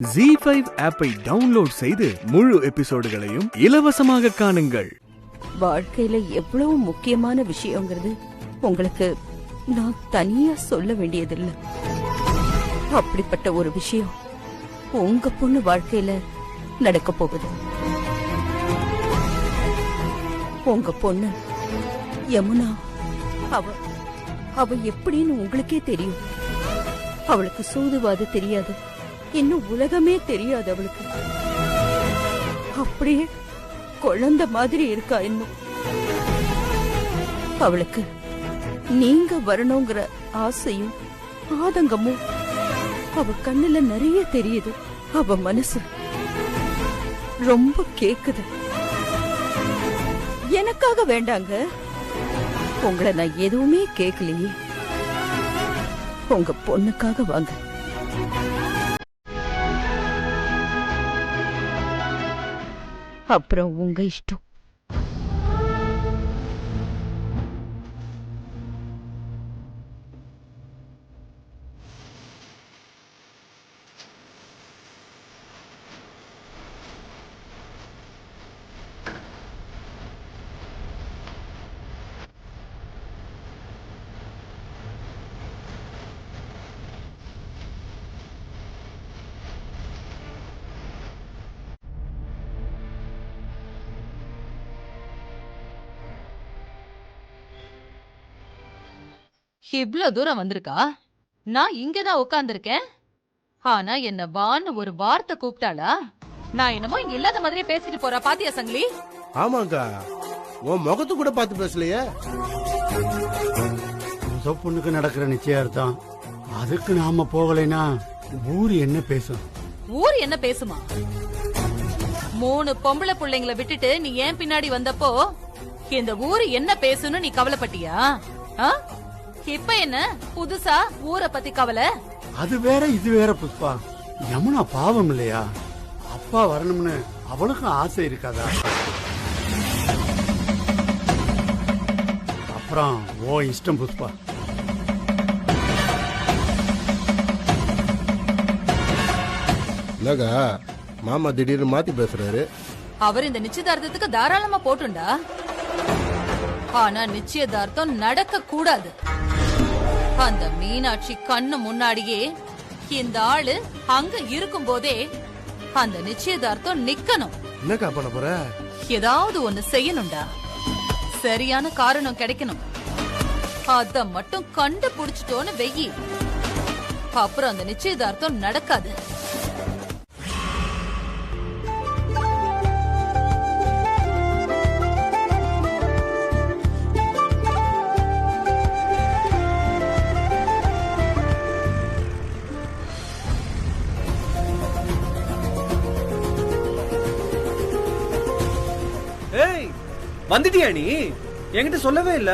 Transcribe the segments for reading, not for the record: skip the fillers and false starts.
ZEE5 ஆப்பை download செய்து முழு எபிசோடுகளையும் இலவசமாக காணுங்கள். வாழ்க்கையில எவ்வளவு முக்கியமான விஷயங்கிறது உங்களுக்கு நான் தனியா சொல்ல வேண்டியதில்லை. அப்படிப்பட்ட ஒரு விஷயம் உங்க பொண்ணு வாழ்க்கையில நடக்க போகுது. உங்க பொண்ணு யமுனா அவ எப்படின்னு உங்களுக்கே தெரியும். அவளுக்கு சூதுவாது தெரியாது, இன்னும் உலகமே தெரியாது. அவளுக்கு அப்படியே குழந்தை மாதிரி இருக்கா. இன்னும் அவளுக்கு நீங்க வரணுங்கிற ஆசையும் ஆதங்கமும் அவ கண்ணுல நிறைய தெரியுது. அவ மனசு ரொம்ப கேக்குது. எனக்காக வேண்டாங்க, உங்களை நான் எதுவுமே கேட்கலையே. உங்க பொண்ணுக்காக வாங்க. அப்புறம் உங்க இஷ்டம். இவ்ளோ தூரம் வந்திருக்கா. நான் இங்கதான் உட்கார்ந்திருக்கேன். ஆனா என்ன வான்னு ஒரு வார்த்தை கூப்பிட்டாளா? நான் என்னமோ இல்லாத மாதிரியே பேசிட்டு போறா. பாத்தியா சங்கிலி? ஆமாங்கா, உன் முகத்து கூட பார்த்து பேசலையே. பொண்ணுக்கு நடக்கிற நிச்சயார்த்தம், அதுக்கு நாம போகலைன்னா ஊர் என்ன பேசும்? ஊர் என்ன பேசுமா? 3 பொம்பளை பிள்ளைங்களை விட்டுட்டு நீ ஏன் பின்னாடி வந்தப்போ இந்த ஊரு என்ன பேசுன்னு நீ கவலைப்பட்டியா? இப்ப என்ன புதுசா ஊரை பத்தி கவலை? அது வேற இது வேற புஷ்பா. யமுனா பாவம் இல்லையா? அப்பா வரணும்னு அவளுக்கும் ஆசை இருக்காதா? அப்புறம் ஓ இஷ்டம் புஷ்பா. இல்லக்கா, மாமா திடீர்னு மாத்தி பேசுறாரு. அவர் இந்த நிச்சயதார்த்தத்துக்கு தாராளமா போட்டுண்டா. ஆனா நிச்சயதார்த்தம் நடக்க கூடாது. அந்த மீனாட்சி கண்ணு முன்னாடியே இந்த ஆளு அங்க இருக்கும் போதே அந்த நிச்சயதார்த்தம் நிக்கணும். என்னக்கா பண்ண போற? ஏதாவது ஒண்ணு செய்யணும்டா. சரியான காரணம் கிடைக்கணும். அத மட்டும் கண்டுபிடிச்சிட்டோன்னு வெயி, அப்புறம் அந்த நிச்சயதார்த்தம் நடக்காது. வந்துட்டியா நீ? என்கிட்ட சொல்லவே இல்ல.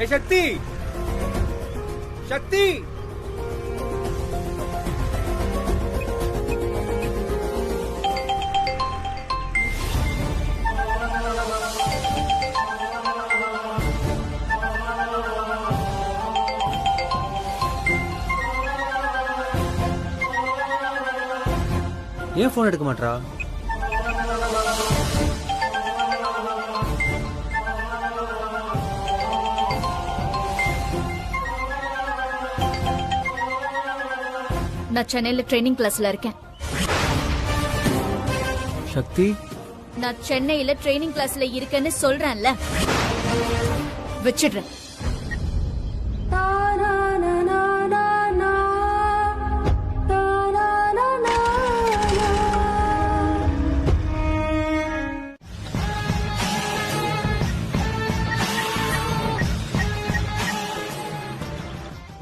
ஏய் சக்தி, சக்தி, ஏன் போன் எடுக்க மாட்டா? நான் சென்னையில ட்ரைனிங் கிளாஸ்ல இருக்கேன். சக்தி, நான் சென்னையில ட்ரைனிங் கிளாஸ்ல இருக்கேன்னு சொல்றேன்ல, வச்சிடுறேன்.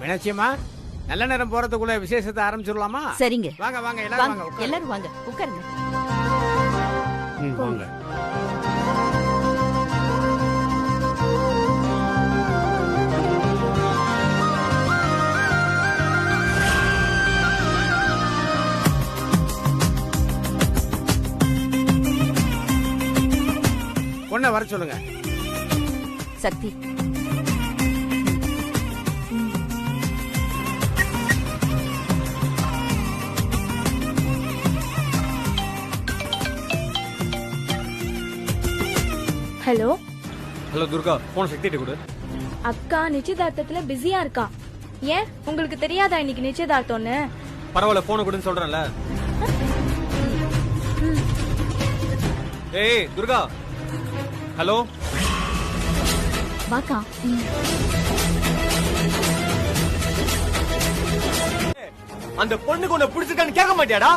மீனாட்சியம்மா, நல்ல நேரம் போறதுக்குள்ள விசேஷத்தை ஆரம்பிச்சிடலாமா? சரிங்க, வாங்க வாங்க எல்லாரும் வாங்க. எல்லாரும் வாங்க, உட்காருங்க. வாங்க. பொண்ணை வர சொல்லுங்க. சக்தி, ஹலோ ஹலோ துர்கா, போன சக்திட்ட கொடு. அக்கா நிச்சயதார்த்தத்துல பிஸியா இருக்கா. ஏன் உங்களுக்கு தெரியாதா இன்னைக்கு நிச்சயதார்த்தம்னு? பரவாயில்ல, போன கொடுன்னு சொல்றேன்ல. ஏய் துர்கா, ஹலோ. வாக்கா. அந்த பொண்ணுக்கு உன்னை பிடிச்சிருக்கான்னு கேட்க மாட்டியாடா?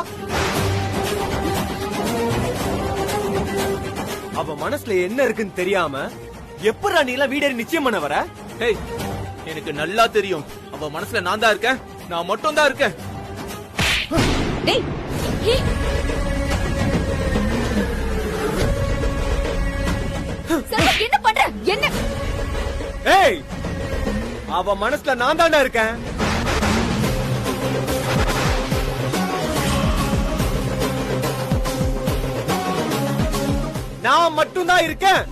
அவ மனசுல என்ன இருக்குன்னு தெரியாம எப்படா நீ எல்லாம் வீடேறி நிச்சயம் பண்ண வர? ஏய், எனக்கு நல்லா தெரியும். அவ மனசுல நான் தான் இருக்கேன், நான் மட்டும் தான் இருக்கேன். டேய் ஏய், செல்வம், என்ன பண்ற? என்ன? ஏய், அவ மனசுல நான் தான்டா இருக்கேன். நான் மட்டும் தான் இருக்கேன்.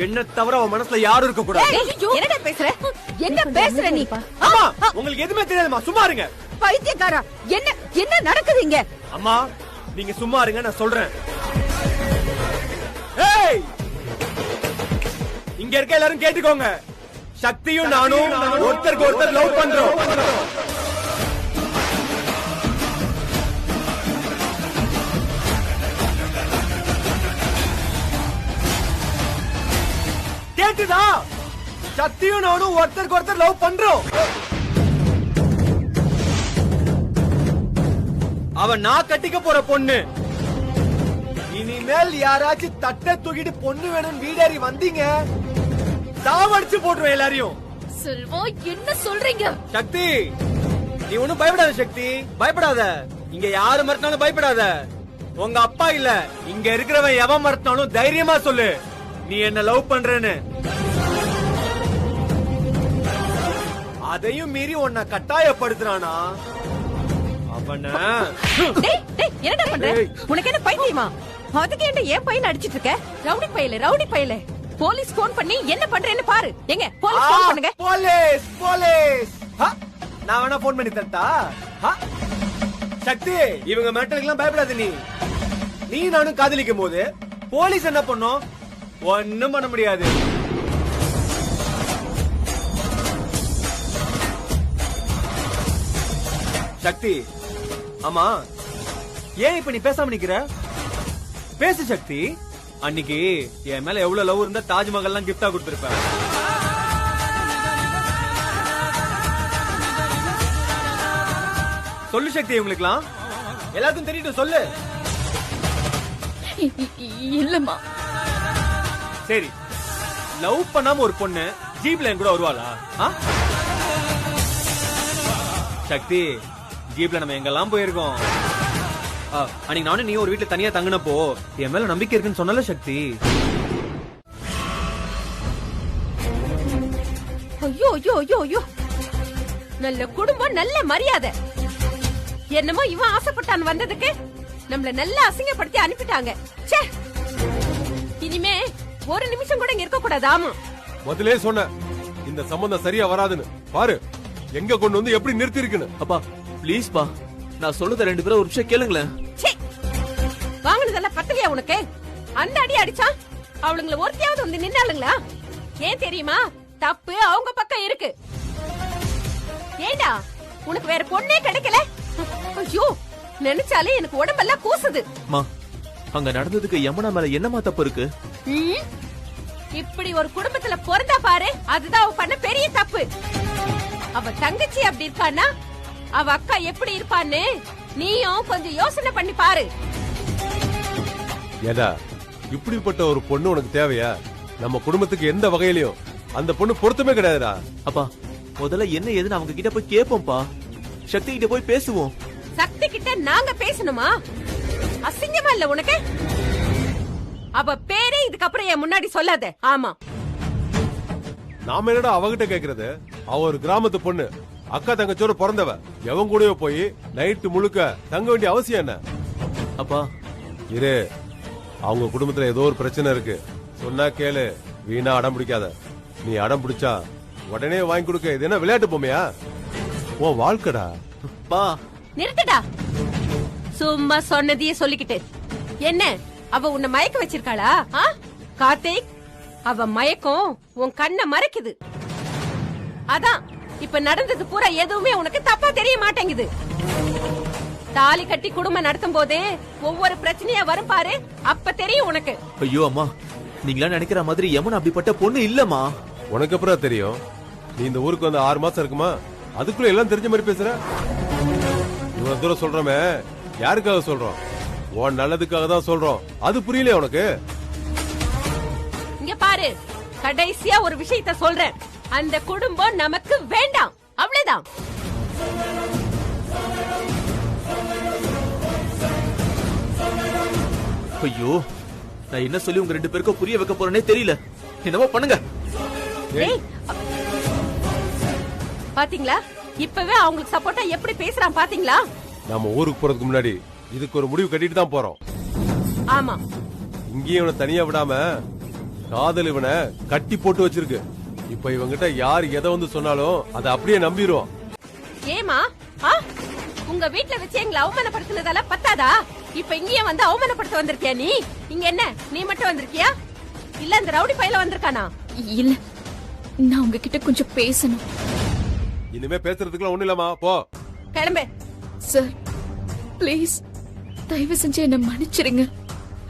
என்ன தவிர அவன் மனசுல யாரும் இருக்க கூடாது. என்னடா பேசுற? என்ன பேசுற நீ? அம்மா, உங்களுக்கு எதுவுமே தெரியாதுமா, சும்மா இருங்க. பைத்தியக்காரா, என்ன என்ன நடக்குது இங்க? அம்மா, நீங்க சும்மா இருங்க, நான் சொல்றேன். ஏய், இங்க இருக்க எல்லாரும் கேட்டுக்கோங்க. சக்தியும் நானும் ஒருத்தருக்கு ஒருத்தர் லவ் பண்றோம். கேட்டுதா? சக்தியும் நானும் ஒருத்தருக்கு ஒருத்தர் லவ் பண்றோம். அவன் நான் கட்டிக்க போற பொண்ணு. இனிமேல் யாராச்சும் தட்டை தூக்கிட்டு பொண்ணு வேணும் வீடேறி வந்தீங்க, சாவடிச்சு போட்டுருவேன் எல்லாரையும். செல்வம், என்ன சொல்றீங்க? சக்தி, நீ ஒண்ணும் பயப்படாத. சக்தி, பயப்படாத. இங்க யாரு மறுத்தாலும் பயப்படாத. உங்க அப்பா இல்ல, இங்க இருக்கிறவன் எவன் மறுத்தாலும் தைரியமா சொல்லு, நீ என்ன லவ் பண்றேன்னு. அதையும் மீறி உன்னை கட்டாயப்படுத்துறானா அவன. டேய் டேய், என்னடா பண்ற? உனக்கு என்ன பைத்தியமா? அதுக்கு என்ன ஏன் பையன் அடிச்சிட்டு இருக்க? ரவுடி பையல. போலீஸ் போன் பண்ணி என்ன பண்றேன்னு பாரு. எங்க போலீஸ் போன் பண்ணுங்க. Police police. நான் வேணா போன் பண்ணி தரட்டா? சக்தி, இவங்க மேட்டருக்குலாம் பயப்படாத. நீ நானும் காதலிக்கும் போது போலீஸ் என்ன பண்ணும்? ஒண்ணும் பண்ண முடியாது. சக்தி, ஆமா, ஏன் இப்ப நீ பேசாம நிக்கிற? பேசு சக்தி. அன்னைக்கு என் மேல எவ்வளவு லவ் இருந்தா தாஜ்மஹால் எல்லாம் கிஃப்டா கொடுத்திருப்பேன். சொல்லு சக்தி, இவங்களுக்குலாம் எல்லாருக்கும் தெரியும், சொல்லு. இல்லம்மா. சரி, லவ் பண்ணாம ஒரு பொண்ணு ஜீப்ல என் கூட வருவாளா? சக்தி, ஜீப்ல நம்ம எங்கெல்லாம் போயிருக்கோம். அன்னைக்கு நானும் நீ ஒரு வீட்டுல தனியா தங்கினப்போ என் மேல நம்பிக்கை இருக்குன்னு சொன்னல சக்தி. ஐயோ ஐயோ ஐயோ ஐயோ, நல்ல குடும்பம், நல்ல மரியாதை. என்னமோ இவன் ஆசைப்பட்டான் வந்ததுக்கு நம்மள நல்லா அசிங்கப்படுத்தி அனுப்பிட்டாங்க. ச்சே, இனிமே ஒரு நிமிஷம் கூட இங்க இருக்க கூடாது. ஆமா, முதலே சொன்ன இந்த சம்பந்தம் சரியா வராதுன்னு. பாரு எங்க கொண்டு வந்து எப்படி நிறுத்தி இருக்குன்னு. அப்பா ப்ளீஸ் பா, நான் சொல்றத ரெண்டு பேரும் ஒரு நிமிஷம் கேளுங்களேன். வாங்கினதெல்லாம் பத்தலையா உனக்கு? அந்த அடி அடிச்சா அவளுங்களை ஒருத்தையாவது வந்து நின்னாளுங்களா? ஏன் தெரியுமா? தப்பு அவங்க பக்கம் இருக்கு. ஏண்டா, உனக்கு வேற பொண்ணே கிடைக்கல? ஐயோ, நினைச்சாலே எனக்கு உடம்பெல்லாம் கூசுது. மா, அங்க நடந்ததுக்கு யமுனா மேல என்னமா தப்பு இருக்கு? இப்படி ஒரு குடும்பத்துல பிறந்தா பாரு, அதுதான் அவ பண்ண பெரிய தப்பு. அவ தங்கச்சி அப்படி இருக்கான்னா அவ அக்கா எப்படி இருப்பான்னு நீயும் கொஞ்சம் யோசனை பண்ணி பாரு. ஏடா, இப்படிப்பட்ட ஒரு பொண்ணு உனக்கு தேவையா? நம்ம குடும்பத்துக்கு எந்த வகையிலயும் அந்த பொண்ணு பொருத்தமே கிடையாதுடா. அப்பா, முதல்ல என்ன ஏதுன்னு அவங்க கிட்ட போய் கேப்போம்ப்பா. சக்தி கிட்ட போய் பேசுவோம். சக்தி கிட்ட நாங்க பேசணுமா? அசிங்கமா இல்ல உனக்கு? அவ பேரே இதுக்கப்புறம் என் முன்னாடி சொல்லாத. ஆமா, நாம என்னடா அவகிட்ட கேக்குறது? அவ ஒரு கிராமத்து பொண்ணு, அக்கா தங்கச்சோட பிறந்தவ. எவன் கூடயோ போய் நைட்டு முழுக்க தங்க வேண்டிய அவசியம் என்ன? அப்பா இரு, அவங்க குடும்பத்துல ஏதோ ஒரு பிரச்சனை இருக்கு. சொன்னா கேளு, வீணா அடம் பிடிக்காத. நீ அடம் பிடிச்சா உடனே வாங்கி கொடுக்க இது என்ன விளையாட்டு பொம்மையா? உன் வாழ்க்கடா. பா நிறுத்துடா. சும்மா சொன்னதையே சொல்லிக்கிட்டு என்ன அவ உன்னை மயக்க வச்சிருக்காளா? கார்த்திக், அவ மயக்கம் உன் கண்ணை மறைக்குது. அதான் இப்ப நடந்தது பூரா எதுவுமே உனக்கு தப்பா தெரிய மாட்டேங்குது. தாலி கட்டி குடும்பம் நடத்தும் போதே ஒவ்வொரு பிரச்சனையா வரும் பாரு, அப்ப தெரியும் உனக்கு. ஐயோ அம்மா, நீங்களா நினைக்கிற மாதிரி யமுனா அப்படிப்பட்ட பொண்ணு இல்லம்மா. உனக்கு அப்புறம் தெரியும். நீ இந்த ஊருக்கு வந்து 6 மாசம் இருக்குமா, அதுக்குள்ள எல்லாம் தெரிஞ்ச மாதிரி பேசுற. இவ்வளவு தூரம் சொல்றோமே யாருக்காக சொல்றோம்? உன் நல்லதுக்காக தான் சொல்றோம். அது புரியல உனக்கு? இங்க பாரு, கடைசியா ஒரு விஷயத்த சொல்றேன். அந்த குடும்பம் நமக்கு வேண்டாம், அவ்வளவுதான். ஐயோ, நான் என்ன சொல்லி உங்க 2 பேருக்கும் புரிய வைக்க போறேனே தெரியல. என்னவோ பண்ணுங்க. ஏய், பாத்தீங்களா இப்பவே அவங்களுக்கு சப்போர்ட்டா எப்படி பேசுறான் பாத்தீங்களா? நம்ம ஊருக்கு போறதுக்கு முன்னாடி இதுக்கு ஒரு முடிவு கட்டிட்டு தான் போறோம். ஆமா, இங்கேயும் இவனை தனியா விடாம காதல் இவனை கட்டி போட்டு வச்சிருக்கு. இப்ப இவங்கிட்ட யார் எதை வந்து சொன்னாலும் அதை அப்படியே நம்பிடுவோம். ஏமா உங்க வீட்ல வச்சு எங்களை அவமானப்படுத்தினதால பத்தாதா? இப்ப இங்கேயே வந்து அவமானப்படுத்த வந்திருக்கியா நீ? இங்க என்ன நீ மட்டும் வந்திருக்கியா, இல்ல அந்த ரவுடி பையல வந்திருக்கானா? இல்ல, நான் உங்ககிட்ட கொஞ்சம் பேசணும். இனிமே பேசுறதுக்குலாம் ஒண்ணு இல்லமா, போ கிளம்பு. சார் ப்ளீஸ் தயவு செஞ்சு என்ன மன்னிச்சிருங்க.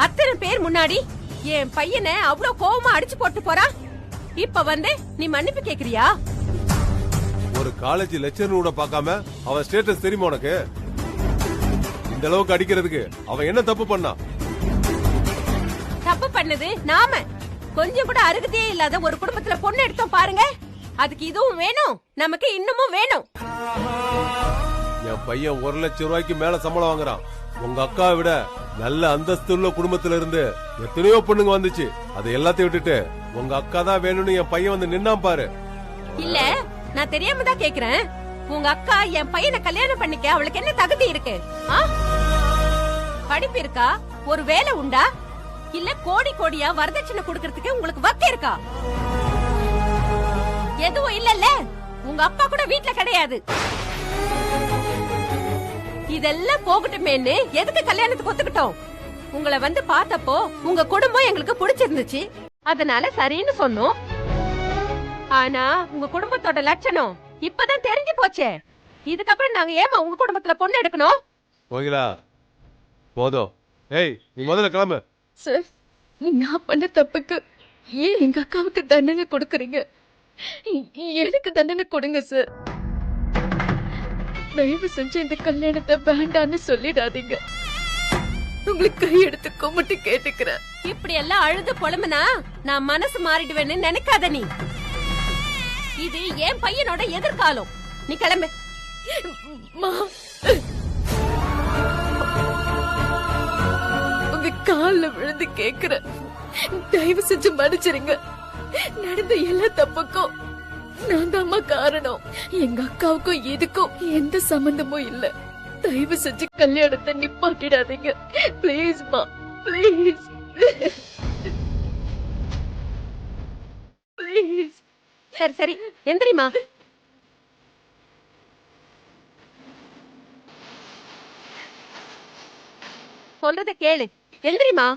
அத்தனை பேர் முன்னாடி என் பையனை அவ்வளவு கோவமா அடிச்சு போட்டு போறா. இப்ப வந்து நீ மன்னிப்பு கேக்குறியா? ஒரு காலேஜ் லெக்சர் கூட பார்க்காம அவன் ஸ்டேட்டஸ் தெரியுமா உனக்கு? இந்த அளவுக்கு அடிக்கிறதுக்கு அவன் என்ன தப்பு பண்ணான்? தப்பு பண்ணது நாம. கொஞ்சம் கூட அருகதையே இல்லாத ஒரு குடும்பத்துல பொண்ணு எடுத்தோம் பாருங்க. அதுக்கு இதுவும் வேணும், நமக்கு இன்னமும் வேணும். என் பையன் 1 லட்சம் ரூபாய்க்கு மேல சம்பளம் வாங்குறான். உங்க அக்காவை விட நல்ல அந்தஸ்து உள்ள குடும்பத்துல இருந்து எத்தனையோ பொண்ணுங்க வந்துச்சு. அதை எல்லாத்தையும் விட்டுட்டு உங்க அக்கா தான் வேணும்னு என் பையன் வந்து நின்னான் பாரு. இல்ல, நான் தெரியாம தான் கேக்குறேன். உங்க அக்கா என் பையனை கல்யாணம் பண்ணிக்க அவளுக்கு என்ன தகுதி இருக்கு? படிப்பு இருக்கா? ஒரு வேலை உண்டா? இல்ல கோடி கோடியா வரதட்சணை கொடுக்கறதுக்கு உங்களுக்கு வக்கு இருக்கா? எதுவும் இல்லல்ல. உங்க அப்பா கூட வீட்ல கிடையாது. இதெல்லாம் போகட்டுமேன்னு எதுக்கு கல்யாணத்துக்கு ஒத்துக்கிட்டோம்? உங்களை வந்து பார்த்தப்போ உங்க குடும்பம் எங்களுக்கு பிடிச்சிருந்துச்சு, அதனால சரின்னு சொன்னோம். ஆனா உங்க குடும்பத்தோட லட்சணம் இப்பதான் தெரிஞ்சு போச்சே. இதுக்கப்புறம் நாங்க ஏமா உங்க குடும்பத்துல பொண்ணு எடுக்கணும்? போகலா போதும். ஏய், நீ முதல்ல கிளம்பு. சார், நான் பண்ண தப்புக்கு ஏன் எங்க அக்காவுக்கு தண்டனை கொடுக்கறீங்க? எனக்கு தண்டனை கொடுங்க சார். தயவு செஞ்சு இந்த கல்யாணத்தை வேண்டான்னு சொல்லிடாதீங்க. உங்களுக்கு கையெடுத்து கும்பிட்டு கேட்டுக்கிறேன். இப்படி எல்லாம் அழுது புலம்புனா நான் மனசு மாறிடுவேன்னு நினைக்காத நீ. இது என் பையனோட எதிர்காலம். நீ கிளம்பு. உங்க கால்ல விழுந்து கேக்குறேன், தயவு செஞ்சு மன்னிச்சிருங்க. நடந்த எல்லா தப்புக்கும் நான் தான்மா காரணம். எங்க அக்காவுக்கும் இதுக்கும் எந்த சம்பந்தமும் இல்ல. தயவு செஞ்சு கல்யாணத்தை நிப்பாட்டிடாதீங்க பிளீஸ்மா, பிளீஸ் பிளீஸ். சரி சரி, எந்திரிமா. சொல்றத கேளு, எந்திரிமா.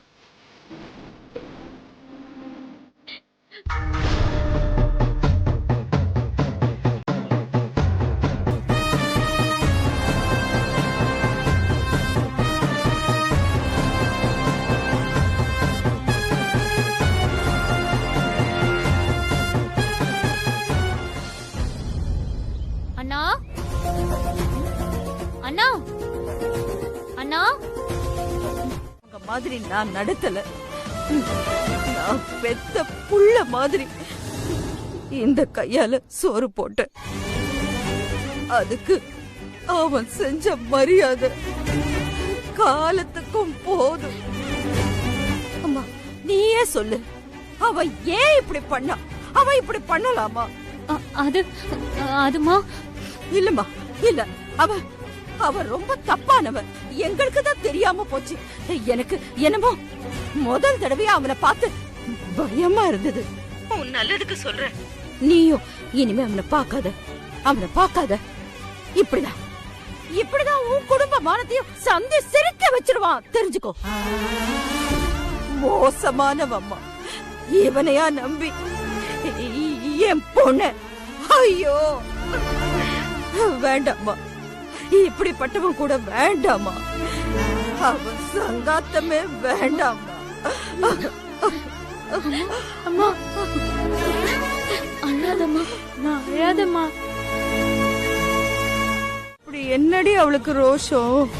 அண்ணா, அண்ணா, அண்ணா. உங்க மாதிரி நான் நடத்தல. நான் பெத்த புள்ள மாதிரி இந்த கையால சோறு போட்டேன். அதுக்கு அவன் செஞ்ச மரியாதை காலத்துக்கும் போதும். அம்மா, நீயே சொல்லு, அவன் ஏன் இப்படி பண்ணா? அவன் இப்படி பண்ணலாமா? அதுமா இல்லம்மா, இல்ல. அவன் ரொம்ப தப்பானவன். எங்களுக்கு தான் தெரியாம போச்சு. எனக்கு என்னமோ முதல் தடவையா அவனை பார்த்து பயமா இருந்தது. உன் நல்லதுக்கு சொல்றேன். நீயும் இனிமே அவனை பார்க்காத, அவனை பார்க்காத. இப்படிதான் இப்படிதான் உன் குடும்ப மானத்தையும் சந்தி சிரிக்க வச்சிருவான், தெரிஞ்சுக்கோ. மோசமானவம்மா, இவனையா நம்பி என் பொண்ணு. ஐயோ வேண்டாம்மா, இப்படிப்பட்டவன் கூட வேண்டாமா, அவன் சங்காத்தமே வேண்டாமா. அம்மா அழாதம்மா, நான் அழாதம்மா. இப்படி என்னடி அவளுக்கு ரோஷம்?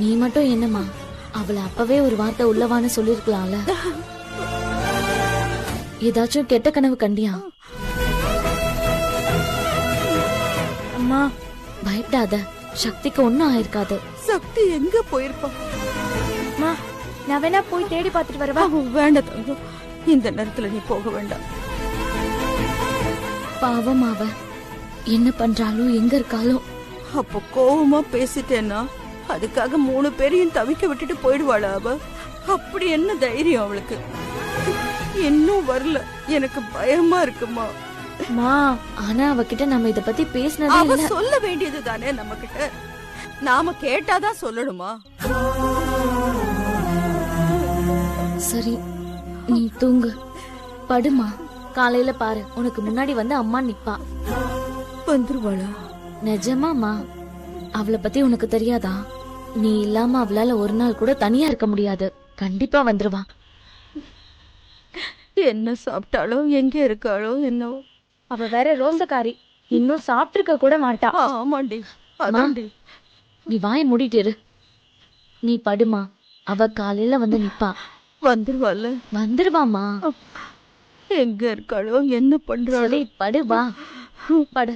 நீ மட்டும் என்னம்மா, அவளை அப்பவே ஒரு வார்த்தை உள்ளவான்னு சொல்லிருக்கலாம்ல. ஏதாச்சும் கெட்ட கனவு கண்டியா? அம்மா பயப்படாத, சக்திக்கு ஒண்ணும் ஆயிருக்காது. சக்தி எங்க போயிருப்பா? அம்மா நான் வேணா போய் தேடி பார்த்துட்டு வரவா? வேண்டாம் தங்கம், இந்த நேரத்துல நீ போக வேண்டாம். பாவம் அவ என்ன பண்றாலும் எங்க இருக்காலும். அப்ப கோவமா பேசிட்டேன்னா அதுக்காக 3 பேரையும் தவிக்க விட்டுட்டு போயிடுவாளா அவ? அப்படி என்ன தைரியம் அவளுக்கு? இன்னும் வரல, எனக்கு பயமா இருக்குமா. மா ஆனா அவகிட்ட நம்ம இத பத்தி பேசினதே அவ இல்ல. சொல்ல வேண்டியது தானே நம்ம கிட்ட, நாம கேட்டாதான் சொல்லணுமா? சரி நீ தூங்கு, படுமா. காலையில பாரு, உனக்கு முன்னாடி வந்து அம்மா நிப்பா. வந்துருவாளா? நிஜமாமா, அவளை பத்தி உனக்கு தெரியாதா? நீ இல்லாம அவளால ஒரு நாள் கூட தனியா இருக்க முடியாது. கண்டிப்பா வந்துருவா. என்ன சாப்பிட்டாலோ எங்க இருக்காளோ என்னவோ. அவ வேற ரோசக்காரி, இன்னும் சாப்பிட்டிருக்க கூட மாட்டா. ஆமாண்டி, அதாண்டி. நீ வாயை மூடிட்டு இரு. நீ படுமா, அவ காலையில வந்து நிப்பா. வந்துருவாள். வந்துருவாமா. எங்க இருக்காளோ என்ன பண்றாளோ. படு வா, படு.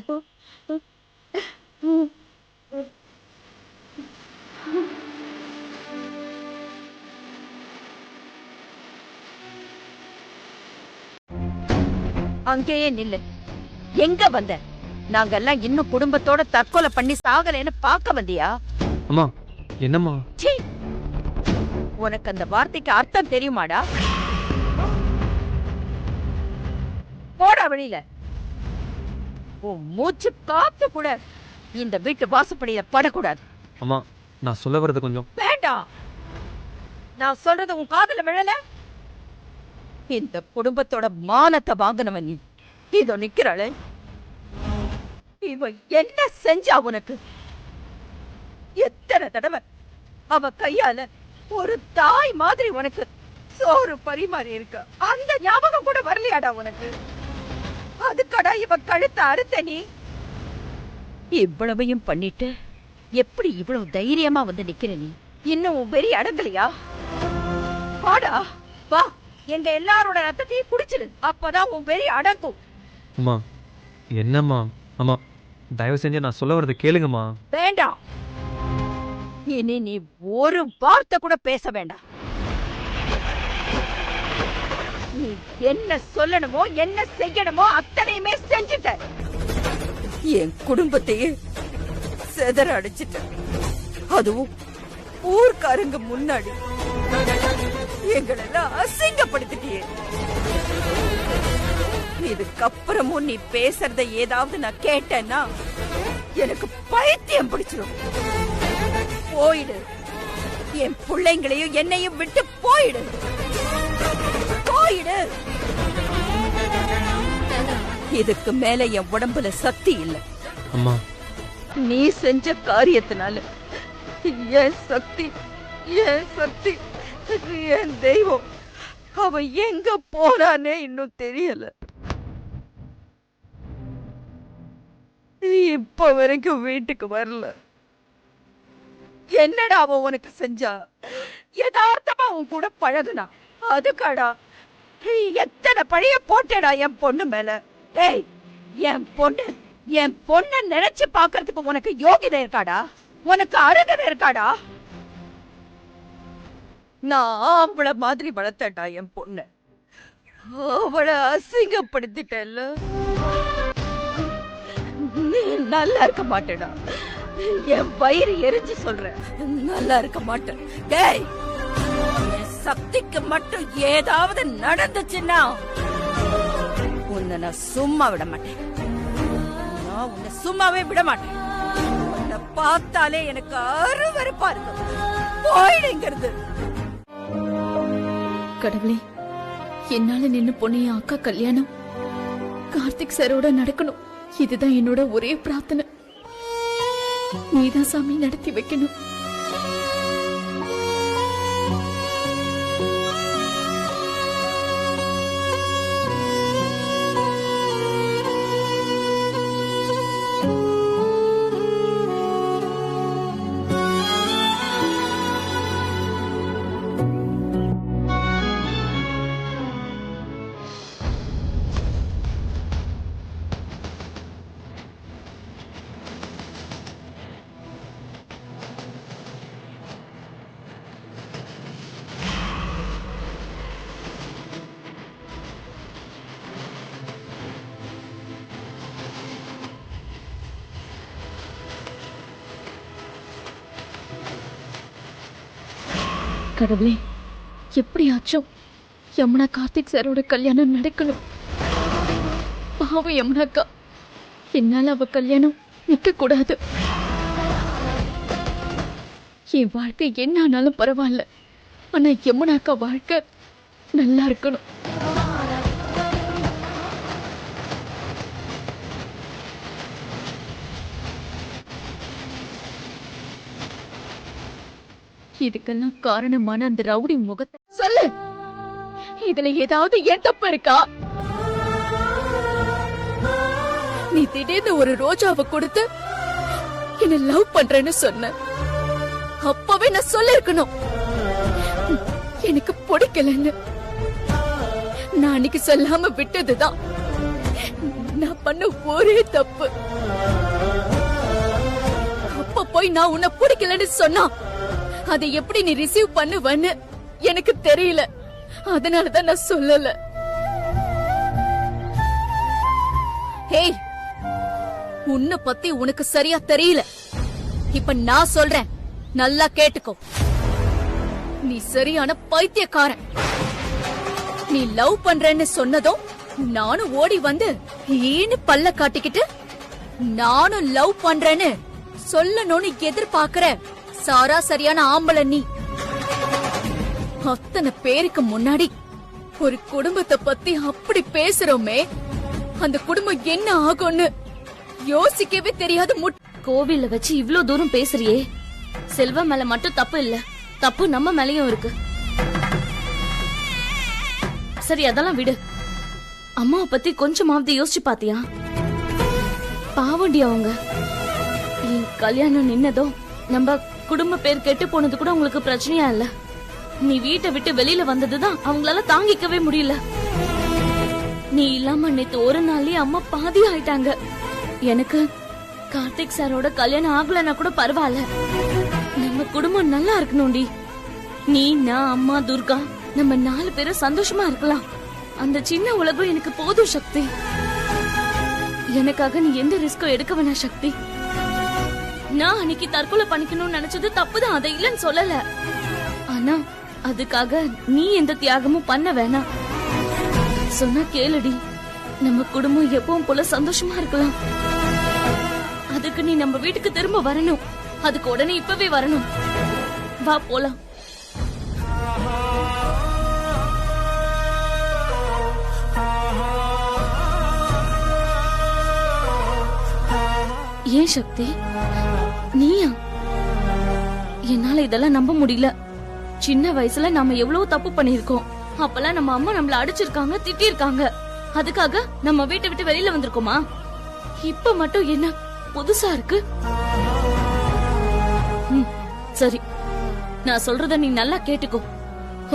அங்கேயே நில்லு. எங்க வந்த? நாங்கெல்லாம் இன்னும் குடும்பத்தோட தற்கொலை பண்ணி சாகலைன்னு பார்க்க வந்தியா? அம்மா என்னம்மா? சீ, உனக்கு அந்த வார்த்தைக்கு அர்த்தம் தெரியுமாடா? போடா வெளியில. உன் மூச்சு காத்து கூட இந்த வீட்டு வாசப்படியில படக்கூடாது. அம்மா நான் சொல்ல வர்றது கொஞ்சம். வேண்டாம், நான் சொல்றது உன் காதுல விழல. இந்த குடும்பத்தோட மானத்தை வாங்கினவன் நீ. இதோ நிக்கிறாளே, இவ என்ன செஞ்சா உனக்கு? எத்தனை தடவை அவ கையால ஒரு தாய் மாதிரி உனக்கு சோறு பரிமாறி இருக்க, அந்த ஞாபகம் கூட வரலையாடா உனக்கு? அதுக்கடா இவ கழுத்தை அறுத்த நீ. இவ்வளவையும் பண்ணிட்டு எப்படி இவ்வளவு தைரியமா வந்து நிக்கிற நீ? இன்னும் உன் வெறி அடங்கலையா? வாடா வா, எங்க எல்லாரோட ரத்தத்தையும் குடிச்சிடு, அப்பதான் உன் வெறி அடங்கும். அம்மா என்னம்மா? அம்மா தயவு செஞ்சு நான் சொல்ல வர்றது கேளுங்கம்மா. வேண்டாம், இனி நீ ஒரு வார்த்தை கூட பேச வேண்டாம். நீ என்ன சொல்லணுமோ என்ன செய்யணுமோ அத்தனையுமே செஞ்சுட்ட. என் குடும்பத்தையே செதற அடிச்சிட்ட, அதுவும் ஊர்க்காரங்க முன்னாடி. எங்களெல்லாம் அசிங்கப்படுத்திட்டியே. இதுக்கப்புறமும் நீ பேசுறத ஏதாவது நான் கேட்டேன்னா எனக்கு பைத்தியம் பிடிச்சிடும். போயிடு, என் பிள்ளைங்களையும் என்னையும் விட்டு போயிடு, போயிடு. இதுக்கு மேல என் உடம்புல சக்தி இல்ல. அம்மா நீ செஞ்ச காரியத்தினால என் சக்தி, என் சக்தி, என் தெய்வம் அவன் எங்க போறானே இன்னும் தெரியல. இப்ப வரைக்கும் வீட்டுக்கு வரல. என்னடா அவன் உனக்கு செஞ்சா? யதார்த்தமா உன் கூட பழகுனா அதுக்காடா எத்தனை பழைய போட்டேடா என் பொண்ணு மேல. டேய், என் பொண்ண நினைச்சு பாக்குறதுக்கு உனக்கு யோகிதை இருக்காடா? உனக்கு அருகதை இருக்காடா? நான் அவளை மாதிரி வளர்த்தேன்டா என் பொண்ண, அவளை அசிங்கப்படுத்திட்டேல்ல. நீ நல்லா இருக்க மாட்டேடா, என் வயிறு எரிஞ்சு சொல்றேன், நல்லா இருக்க மாட்டேன். டேய், என் சக்திக்கு மட்டும் ஏதாவது நடந்துச்சுன்னா உன்னை நான் சும்மா விட மாட்டேன். நான் உன்னை சும்மாவே விட மாட்டேன். உன்னை பார்த்தாலே எனக்கு அருவருப்பா இருக்கு. போயிடுங்கிறது. கடவுளே, என்னால நின்னு பொண்ணு என் அக்கா கல்யாணம் கார்த்திக் சாரோட நடக்கணும். இதுதான் என்னோட ஒரே பிரார்த்தனை. நீதான் சாமி நடத்தி வைக்கணும். கடவுளே, எப்படியாச்சும் யமுனா கார்த்திக் சாரோட கல்யாணம் நடக்கணும். பாவம் யமுனாக்கா, என்னால அவ கல்யாணம் நிக்க கூடாது. என் வாழ்க்கை என்ன ஆனாலும் பரவாயில்ல, ஆனா யமுனாக்கா வாழ்க்கை நல்லா இருக்கணும். இதுக்கெல்லாம் காரணமான அந்த ரவுடி முகத்தை சொல்லு. இதுல ஏதாவது ஏன் தப்பு இருக்கா? நீ திடீர்னு ஒரு ரோஜாவை கொடுத்து என்ன லவ் பண்றேன்னு சொன்ன. அப்பவே நான் சொல்லிருக்கணும் எனக்கு பிடிக்கலன்னு. நான் அன்னைக்கு சொல்லாம விட்டதுதான் நான் பண்ண ஒரே தப்பு. அப்ப போய் நான் உன்னை பிடிக்கலன்னு சொன்னா அதை எப்படி நீ ரிசீவ் பண்ணுவன்னு எனக்கு தெரியல. அதனாலதான் நான் சொல்லல. ஹேய், உன்னை பத்தி உனக்கு சரியா தெரியல. இப்ப நான் சொல்றேன், நல்லா கேட்டுக்கோ. நீ சரியான பைத்தியக்காரன். நீ லவ் பண்றேன்னு சொன்னதும் நானும் ஓடி வந்து ஏன்னு பல்ல காட்டிக்கிட்டு நானும் லவ் பண்றேன்னு சொல்லணும்னு எதிர்பார்க்கிற சாரா சரியான ஆம்பளை நீ. அத்தனை பேருக்கு முன்னாடி ஒரு குடும்பத்தை பத்தி அப்படி பேசுறோமே, அந்த குடும்பம் என்ன ஆகும்னு யோசிக்கவே தெரியாத கோவில்ல வச்சு இவ்ளோ தூரம் பேசுறியே, செல்வம் மேல மட்டும் தப்பு இல்ல, தப்பு நம்ம மேலயும் இருக்கு. சரி, அதெல்லாம் விடு. அம்மாவை பத்தி கொஞ்சமாவது யோசிச்சு பாத்தியா? பாவண்டி அவங்க. என் கல்யாணம் நின்னதும் நம்ம குடும்ப பேர் கெட்டு போனது கூட உங்களுக்கு பிரச்சனையா இல்ல. நீ வீட்டை விட்டு வெளியில வந்ததுதான் அவங்களால தாங்கிக்கவே முடியல. நீ இல்லாம நேத்து ஒரு நாள்லயே அம்மா பாதி ஆயிட்டாங்க. எனக்கு கார்த்திக் சாரோட கல்யாணம் ஆகலன்னா கூட பரவாயில்ல, நம்ம குடும்பம் நல்லா இருக்கணும்டி. நீ, நான், அம்மா, துர்கா, நம்ம 4 பேரும் சந்தோஷமா இருக்கலாம். அந்த சின்ன உலகம் எனக்கு போதும் சக்தி. எனக்காக நீ எந்த ரிஸ்கும் எடுக்க வேணாம் சக்தி. நான் அன்னைக்கு தற்கொலை பண்ணிக்கணும்னு நினைச்சது தப்புதான், அதை இல்லன்னு சொல்லல. ஆனா அதுக்காக நீ எந்த தியாகமும் பண்ண வேணாம். சொன்னா கேளுடி, நம்ம குடும்பம் எப்பவும் போல சந்தோஷமா இருக்கலாம். அதுக்கு நீ நம்ம வீட்டுக்கு திரும்ப வரணும். அதுக்கு உடனே இப்பவே வரணும். வா போலாம். ஏன் சக்தி, நீயா? என்னால இதெல்லாம் நம்ப முடியல. சின்ன வயசுல நாம எவ்வளவு தப்பு பண்ணிருக்கோம். அப்பெல்லாம் நம்ம அம்மா நம்மள அடிச்சிருக்காங்க, திட்டிருக்காங்க. அதுக்காக நம்ம வீட்டை விட்டு வெளியில வந்திருக்கோமா? இப்ப மட்டும் என்ன புதுசா இருக்கு? சரி, நான் சொல்றத நீ நல்லா கேட்டுக்கோ.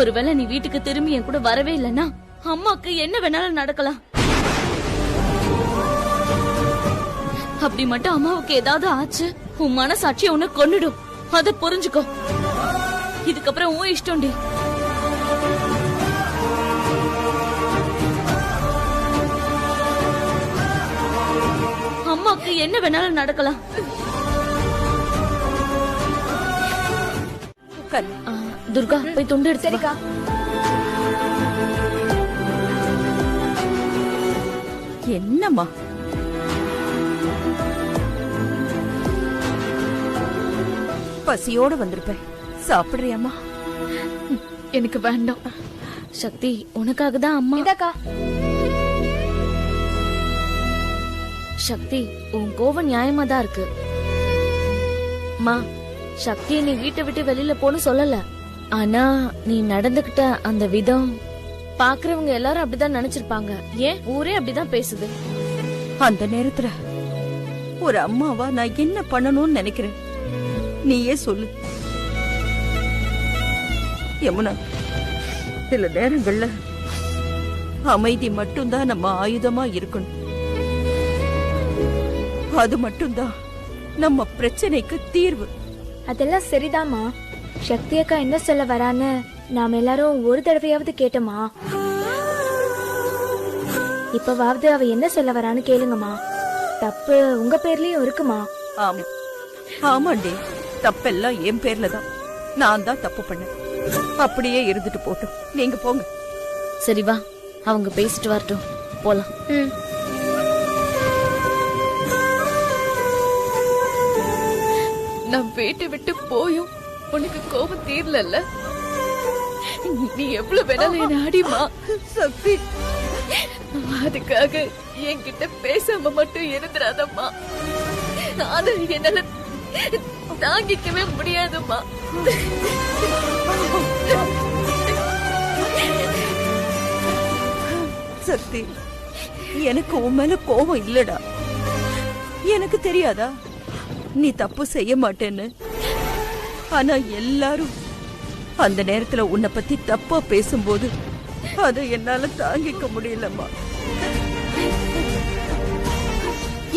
ஒருவேளை நீ வீட்டுக்கு திரும்பி என் கூட வரவே இல்லைன்னா அம்மாக்கு என்ன வேணாலும் நடக்கலாம். அப்படி மட்டும் அம்மாவுக்கு ஏதாவது ஆச்சு, உன் மனசாட்சி உன்னை கொன்னுடும். அத புரிஞ்சுக்கோ. இதுக்கப்புறம் உன் இஷ்டம்டி. அம்மாக்கு என்ன வேணாலும் நடக்கலாம். துர்கா, போய் துண்டு எடுத்துக்கா. என்னம்மா பசியோட வந்திருப்பேன். சாப்பிடுறியாம்மா? எனக்கு வேண்டாம். சக்தி, உனக்காக தான் அம்மா. இதாக்கா. சக்தி, உன் கோவம் நியாயமா தான் இருக்கு. மா, சக்தியை நீ வீட்டை விட்டு வெளியில போன்னு சொல்லல. ஆனா நீ நடந்துகிட்ட அந்த விதம் பாக்குறவங்க எல்லாரும் அப்படிதான் நினைச்சிருப்பாங்க. ஏன் ஊரே அப்படிதான் பேசுது. அந்த நேரத்துல ஒரு அம்மாவா நான் என்ன பண்ணணும்னு நினைக்கிறேன், நீயே சொல்லு. யமுனா, சில நேரங்கள்ல அமைதி மட்டும்தான் நம்ம ஆயுதமா இருக்கணும். அது மட்டும்தான் நம்ம பிரச்சனைக்கு தீர்வு. அதெல்லாம் சரிதாம்மா. சக்தி அக்கா என்ன சொல்ல வரான்னு நாம எல்லாரும் ஒரு தடவையாவது கேட்டோமா? இப்பவாவது அவ என்ன சொல்ல வரான்னு கேளுங்கம்மா. தப்பு உங்க பேர்லயும் இருக்குமா? ஆமா, ஆமாண்டி, தப்பெல்லாம் என் பேர்ல தான். நான் தான் தப்பு பண்ணேன். அப்படியே இருந்துட்டு போட்டும், நீங்க போங்க. சரி வா, அவங்க பேசிட்டு வரட்டும், போலாம். நான் வீட்டை விட்டு போயும் உனக்கு கோபம் தீரல. நீ எவ்வளவு வேணாலும் என்ன அடிமா சக்தி. அதுக்காக என்கிட்ட பேசாம மட்டும் இருந்துடாதம்மா. அதை என்னால தாங்கிக்கவே முடியாதும்மா. சக்தி, எனக்கு உன் மேல கோபம் இல்லடா. எனக்கு தெரியாதா நீ தப்பு செய்ய மாட்டேன்னு? ஆனா எல்லாரும் அந்த நேரத்துல உன்னை பத்தி தப்பா பேசும்போது அதை என்னால தாங்கிக்க முடியலம்மா.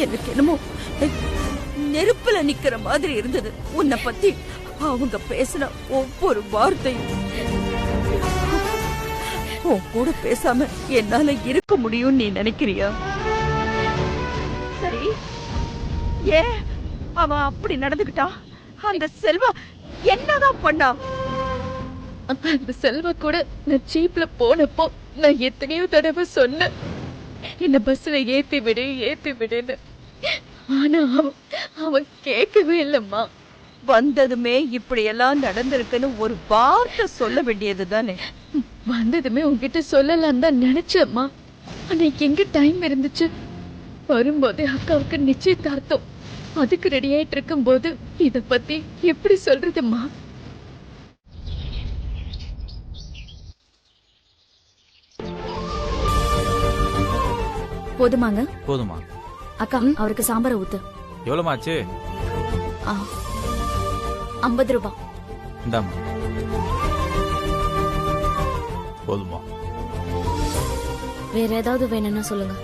எனக்கு என்னமோ நெருப்புல நிக்கிற மாதிரி இருந்தது உன்னை பத்தி அவங்க பேசின ஒவ்வொரு வார்த்தையும். உன் கூட பேசாம என்னால இருக்க முடியும் நீ நினைக்கிறியா? சரி, ஏன் அவன் அப்படி நடந்துகிட்டா? அந்த செல்வா என்னதான் பண்ணா? அந்த செல்வா கூட நான் ஜீப்ல போனப்போ நான் எத்தனையோ தடவை சொன்னேன், என்ன பஸ்ல ஏத்தி விடுன்னு. ஆனா அவன் கேட்கவே இல்லம்மா. வந்ததுமே இப்படி எல்லாம் நடந்திருக்குன்னு ஒரு வார்த்தை சொல்ல வேண்டியது தானே? வந்ததுமே உன்கிட்ட சொல்லலாம் தான் நினைச்சம்மா. ஆனா எங்க டைம் இருந்துச்சு? வரும்போது அக்காவுக்கு நிச்சயதார்த்தம், அதுக்கு ரெடி ஆயிட்டு இருக்கும் போது இத பத்தி எப்படி சொல்றதுமா? போதுமாங்க? போதுமா அக்கா, அவருக்கு சாம்பார் ஊத்து. எவ்வளவுமாச்சு? 50 ரூபாய். இந்தாமா. போதுமா? வேற ஏதாவது வேணும்னா சொல்லுங்க.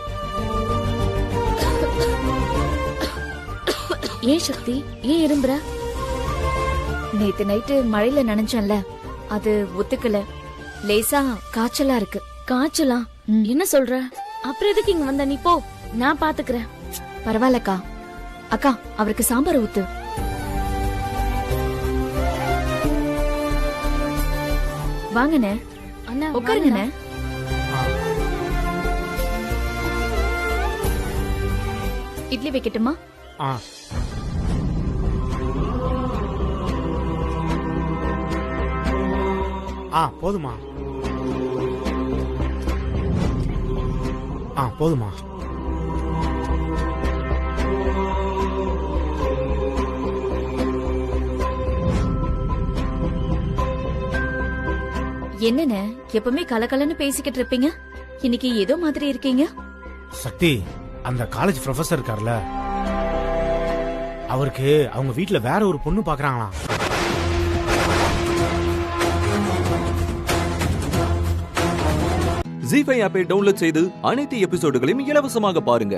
ஏன் சக்தி, ஏன் இரும்புற? நேத்து நைட்டு மழையில நனைஞ்சேன்ல, அது ஒத்துக்கல. லேசா காய்ச்சலா இருக்கு. காய்ச்சலா? என்ன சொல்ற? அப்புறம் எதுக்கு இங்க வந்த? நீ போ, நான் பாத்துக்கிறேன். பரவாயில்லக்கா. அக்கா, அவருக்கு சாம்பார் ஊத்து. வாங்கண்ணே, அண்ணா உட்காருங்கண்ணே. இட்லி வைக்கட்டுமா? போதுமா? போதுமா? என்னண்ணே, எப்பவுமே கலகலன்னு பேசிக்கிட்டு இருப்பீங்க, இன்னைக்கு ஏதோ மாதிரி இருக்கீங்க. சக்தி, அந்த காலேஜ் ப்ரொஃபசர் இருக்கார்ல, அவருக்கு அவங்க வீட்ல வேற ஒரு பொண்ணு பாக்குறாங்களாம். ஜீ5 ஆப்பை டவுன்லோட் செய்து அனைத்து எபிசோடுகளையும் இலவசமாக பாருங்க.